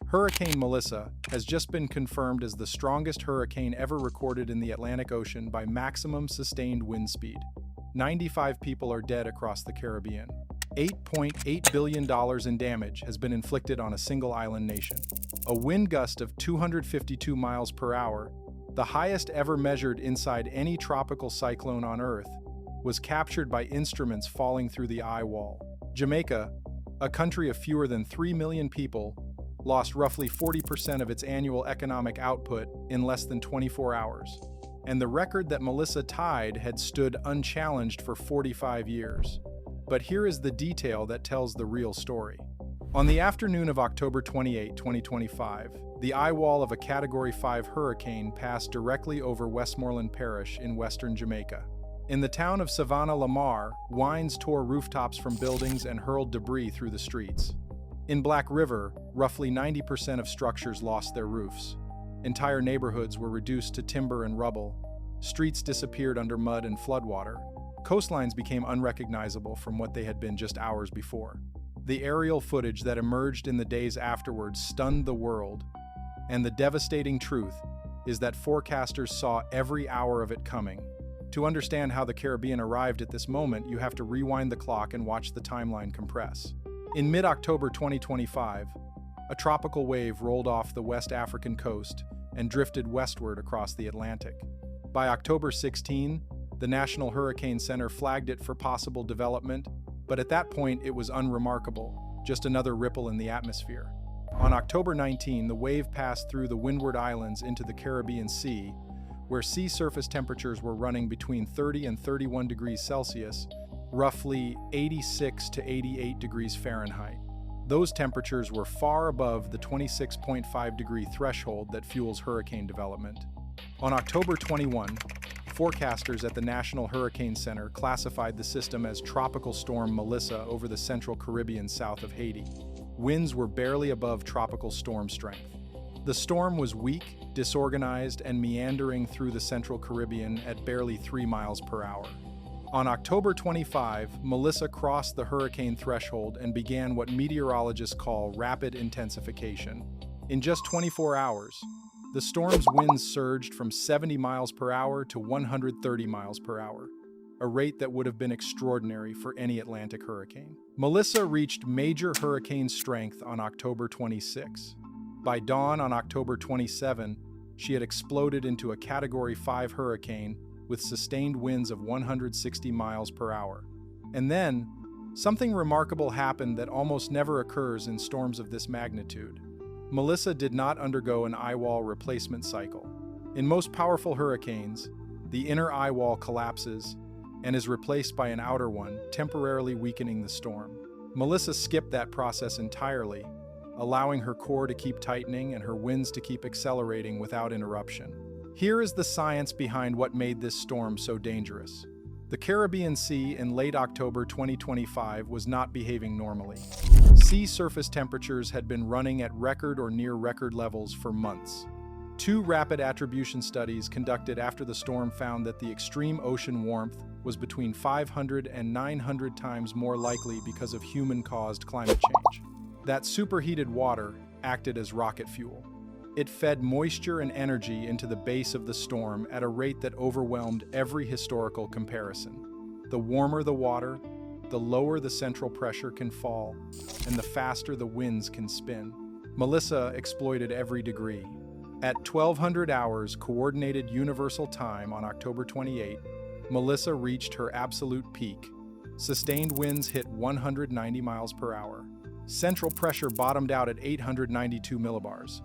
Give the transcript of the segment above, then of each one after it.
Hurricane Melissa has just been confirmed as the strongest hurricane ever recorded in the Atlantic Ocean by maximum sustained wind speed. 95 people are dead across the Caribbean. $8.8 billion in damage has been inflicted on a single island nation. A wind gust of 252 miles per hour, the highest ever measured inside any tropical cyclone on Earth, was captured by instruments falling through the eye wall. Jamaica, a country of fewer than 3 million people, lost roughly 40% of its annual economic output in less than 24 hours. And the record that Melissa tied had stood unchallenged for 45 years. But here is the detail that tells the real story. On the afternoon of October 28, 2025, the eye wall of a Category 5 hurricane passed directly over Westmoreland Parish in western Jamaica. In the town of Savannah Lamar, winds tore rooftops from buildings and hurled debris through the streets. In Black River, roughly 90% of structures lost their roofs. Entire neighborhoods were reduced to timber and rubble. Streets disappeared under mud and floodwater. Coastlines became unrecognizable from what they had been just hours before. The aerial footage that emerged in the days afterwards stunned the world, and the devastating truth is that forecasters saw every hour of it coming. To understand how the Caribbean arrived at this moment, you have to rewind the clock and watch the timeline compress. In mid-October 2025, a tropical wave rolled off the West African coast and drifted westward across the Atlantic. By October 16, the National Hurricane Center flagged it for possible development, but at that point it was unremarkable, just another ripple in the atmosphere. On October 19, the wave passed through the Windward Islands into the Caribbean Sea, where sea surface temperatures were running between 30 and 31 degrees Celsius, roughly 86 to 88 degrees Fahrenheit. Those temperatures were far above the 26.5-degree threshold that fuels hurricane development. On October 21, forecasters at the National Hurricane Center classified the system as Tropical Storm Melissa over the central Caribbean south of Haiti. Winds were barely above tropical storm strength. The storm was weak, disorganized, and meandering through the central Caribbean at barely 3 miles per hour. On October 25, Melissa crossed the hurricane threshold and began what meteorologists call rapid intensification. In just 24 hours, the storm's winds surged from 70 miles per hour to 130 miles per hour, a rate that would have been extraordinary for any Atlantic hurricane. Melissa reached major hurricane strength on October 26. By dawn on October 27, she had exploded into a Category 5 hurricane with sustained winds of 160 miles per hour. And then, something remarkable happened that almost never occurs in storms of this magnitude. Melissa did not undergo an eye wall replacement cycle. In most powerful hurricanes, the inner eye wall collapses and is replaced by an outer one, temporarily weakening the storm. Melissa skipped that process entirely, allowing her core to keep tightening and her winds to keep accelerating without interruption. Here is the science behind what made this storm so dangerous. The Caribbean Sea in late October 2025 was not behaving normally. Sea surface temperatures had been running at record or near record levels for months. 2 rapid attribution studies conducted after the storm found that the extreme ocean warmth was between 500 and 900 times more likely because of human-caused climate change. That superheated water acted as rocket fuel. It fed moisture and energy into the base of the storm at a rate that overwhelmed every historical comparison. The warmer the water, the lower the central pressure can fall, and the faster the winds can spin. Melissa exploited every degree. At 1200 hours Coordinated Universal Time on October 28, Melissa reached her absolute peak. Sustained winds hit 190 miles per hour. Central pressure bottomed out at 892 millibars.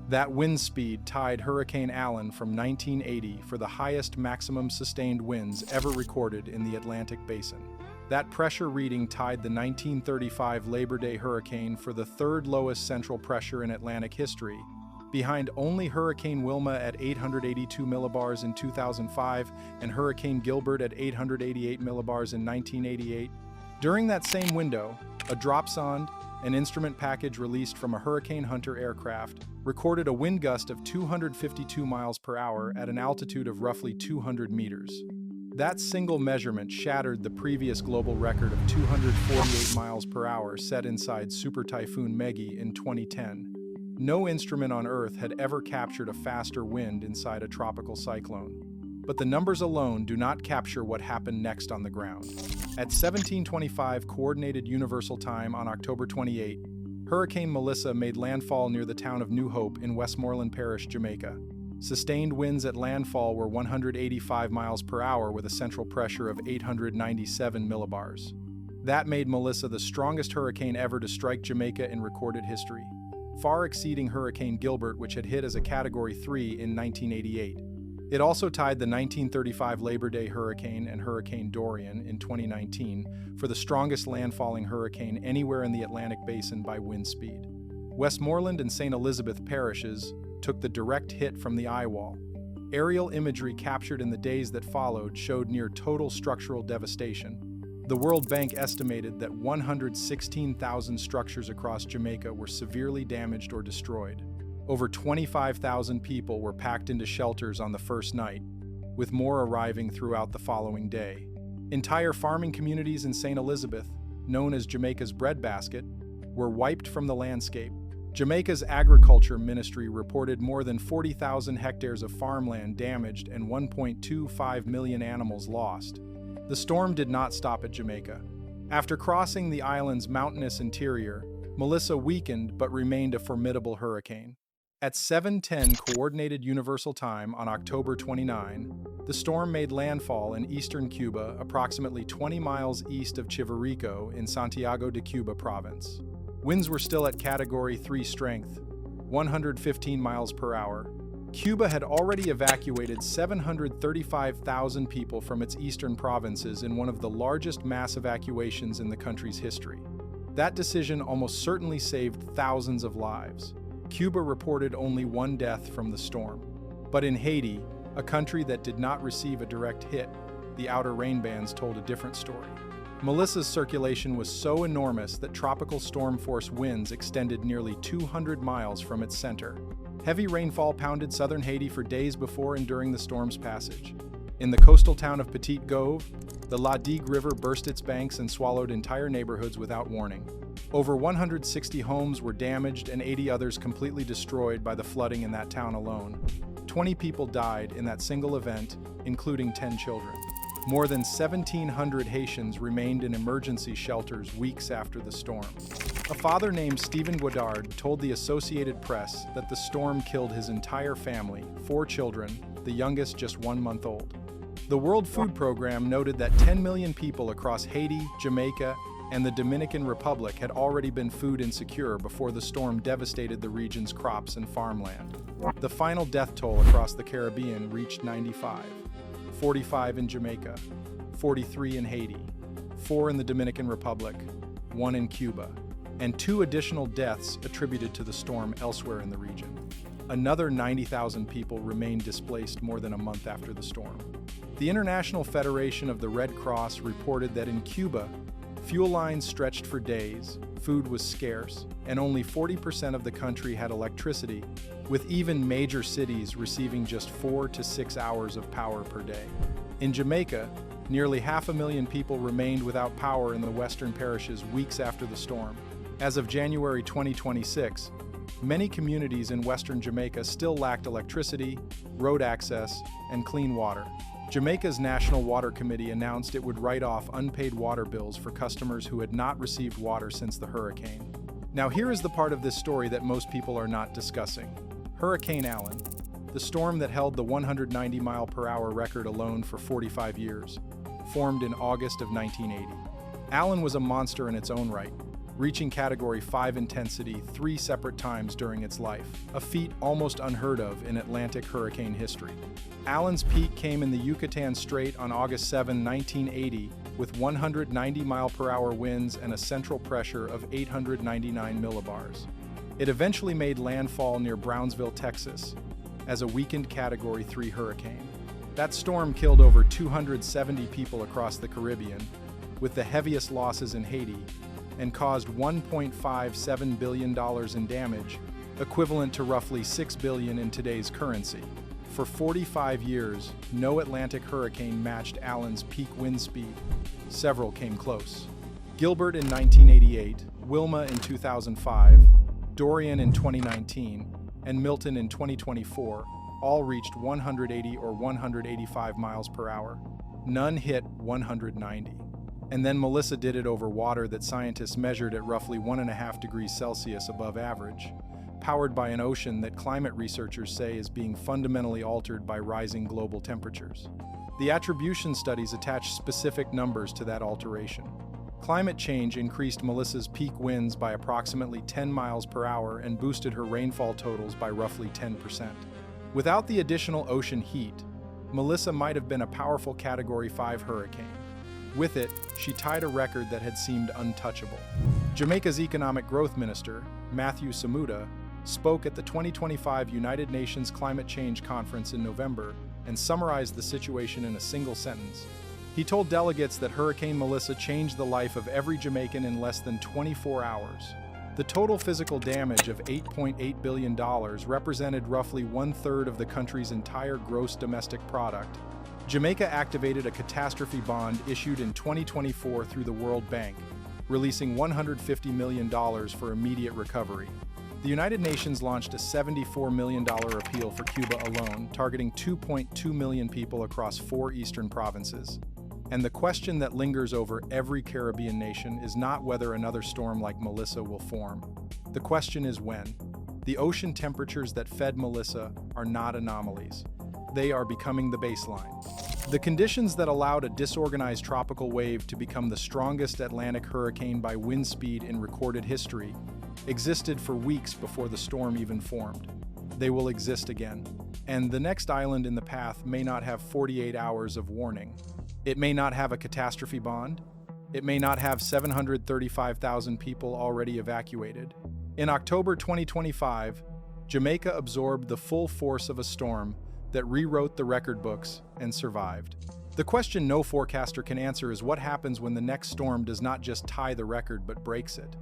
That wind speed tied Hurricane Allen from 1980 for the highest maximum sustained winds ever recorded in the Atlantic Basin. That pressure reading tied the 1935 Labor Day hurricane for the 3rd lowest central pressure in Atlantic history, behind only Hurricane Wilma at 882 millibars in 2005 and Hurricane Gilbert at 888 millibars in 1988. During that same window, a Dropsonde, an instrument package released from a Hurricane Hunter aircraft, recorded a wind gust of 252 miles per hour at an altitude of roughly 200 meters. That single measurement shattered the previous global record of 248 miles per hour set inside Super Typhoon Megi in 2010. No instrument on Earth had ever captured a faster wind inside a tropical cyclone. But the numbers alone do not capture what happened next on the ground. At 1725 Coordinated Universal Time on October 28, Hurricane Melissa made landfall near the town of New Hope in Westmoreland Parish, Jamaica. Sustained winds at landfall were 185 miles per hour with a central pressure of 897 millibars. That made Melissa the strongest hurricane ever to strike Jamaica in recorded history, far exceeding Hurricane Gilbert, which had hit as a Category 3 in 1988. It also tied the 1935 Labor Day hurricane and Hurricane Dorian in 2019 for the strongest landfalling hurricane anywhere in the Atlantic Basin by wind speed. Westmoreland and St. Elizabeth parishes took the direct hit from the eye wall. Aerial imagery captured in the days that followed showed near total structural devastation. The World Bank estimated that 116,000 structures across Jamaica were severely damaged or destroyed. Over 25,000 people were packed into shelters on the first night, with more arriving throughout the following day. Entire farming communities in St. Elizabeth, known as Jamaica's breadbasket, were wiped from the landscape. Jamaica's Agriculture Ministry reported more than 40,000 hectares of farmland damaged and 1.25 million animals lost. The storm did not stop at Jamaica. After crossing the island's mountainous interior, Melissa weakened but remained a formidable hurricane. At 7:10 Coordinated Universal Time on October 29, the storm made landfall in eastern Cuba, approximately 20 miles east of Chivirico in Santiago de Cuba province. Winds were still at Category 3 strength, 115 miles per hour. Cuba had already evacuated 735,000 people from its eastern provinces in one of the largest mass evacuations in the country's history. That decision almost certainly saved thousands of lives. Cuba reported only one death from the storm. But in Haiti, a country that did not receive a direct hit, the outer rain bands told a different story. Melissa's circulation was so enormous that tropical storm-force winds extended nearly 200 miles from its center. Heavy rainfall pounded southern Haiti for days before and during the storm's passage. In the coastal town of Petite Gove, the La Digue River burst its banks and swallowed entire neighborhoods without warning. Over 160 homes were damaged and 80 others completely destroyed by the flooding in that town alone. 20 people died in that single event, including 10 children. More than 1,700 Haitians remained in emergency shelters weeks after the storm. A father named Stephen Guadard told the Associated Press that the storm killed his entire family, 4 children, the youngest just 1 month old. The World Food Program noted that 10 million people across Haiti, Jamaica, and the Dominican Republic had already been food insecure before the storm devastated the region's crops and farmland. The final death toll across the Caribbean reached 95. 45 in Jamaica, 43 in Haiti, 4 in the Dominican Republic, 1 in Cuba, and 2 additional deaths attributed to the storm elsewhere in the region. Another 90,000 people remained displaced more than a month after the storm. The International Federation of the Red Cross reported that in Cuba, fuel lines stretched for days, food was scarce, and only 40% of the country had electricity, with even major cities receiving just 4 to 6 hours of power per day. In Jamaica, nearly 500,000 people remained without power in the western parishes weeks after the storm. As of January 2026, many communities in western Jamaica still lacked electricity, road access, and clean water. Jamaica's National Water Committee announced it would write off unpaid water bills for customers who had not received water since the hurricane. Now here is the part of this story that most people are not discussing. Hurricane Allen, the storm that held the 190-mile-per-hour record alone for 45 years, formed in August of 1980. Allen was a monster in its own right, reaching Category 5 intensity 3 separate times during its life, a feat almost unheard of in Atlantic hurricane history. Allen's peak came in the Yucatan Strait on August 7, 1980, with 190-mile-per-hour winds and a central pressure of 899 millibars. It eventually made landfall near Brownsville, Texas, as a weakened Category 3 hurricane. That storm killed over 270 people across the Caribbean, with the heaviest losses in Haiti, and caused $1.57 billion in damage, equivalent to roughly $6 billion in today's currency. For 45 years, no Atlantic hurricane matched Allen's peak wind speed. Several came close. Gilbert in 1988, Wilma in 2005, Dorian in 2019, and Milton in 2024 all reached 180 or 185 miles per hour. None hit 190. And then Melissa did it over water that scientists measured at roughly 1.5 degrees Celsius above average, powered by an ocean that climate researchers say is being fundamentally altered by rising global temperatures. The attribution studies attach specific numbers to that alteration. Climate change increased Melissa's peak winds by approximately 10 miles per hour and boosted her rainfall totals by roughly 10%. Without the additional ocean heat, Melissa might have been a powerful Category 5 hurricane. With it, she tied a record that had seemed untouchable. Jamaica's Economic Growth Minister, Matthew Samuda, spoke at the 2025 United Nations Climate Change Conference in November and summarized the situation in a single sentence. He told delegates that Hurricane Melissa changed the life of every Jamaican in less than 24 hours. The total physical damage of $8.8 billion represented roughly 1/3 of the country's entire gross domestic product. Jamaica activated a catastrophe bond issued in 2024 through the World Bank, releasing $150 million for immediate recovery. The United Nations launched a $74 million appeal for Cuba alone, targeting 2.2 million people across 4 eastern provinces. And the question that lingers over every Caribbean nation is not whether another storm like Melissa will form. The question is when. The ocean temperatures that fed Melissa are not anomalies. They are becoming the baseline. The conditions that allowed a disorganized tropical wave to become the strongest Atlantic hurricane by wind speed in recorded history existed for weeks before the storm even formed. They will exist again. And the next island in the path may not have 48 hours of warning. It may not have a catastrophe bond. It may not have 735,000 people already evacuated. In October 2025, Jamaica absorbed the full force of a storm that rewrote the record books and survived. The question no forecaster can answer is what happens when the next storm does not just tie the record but breaks it.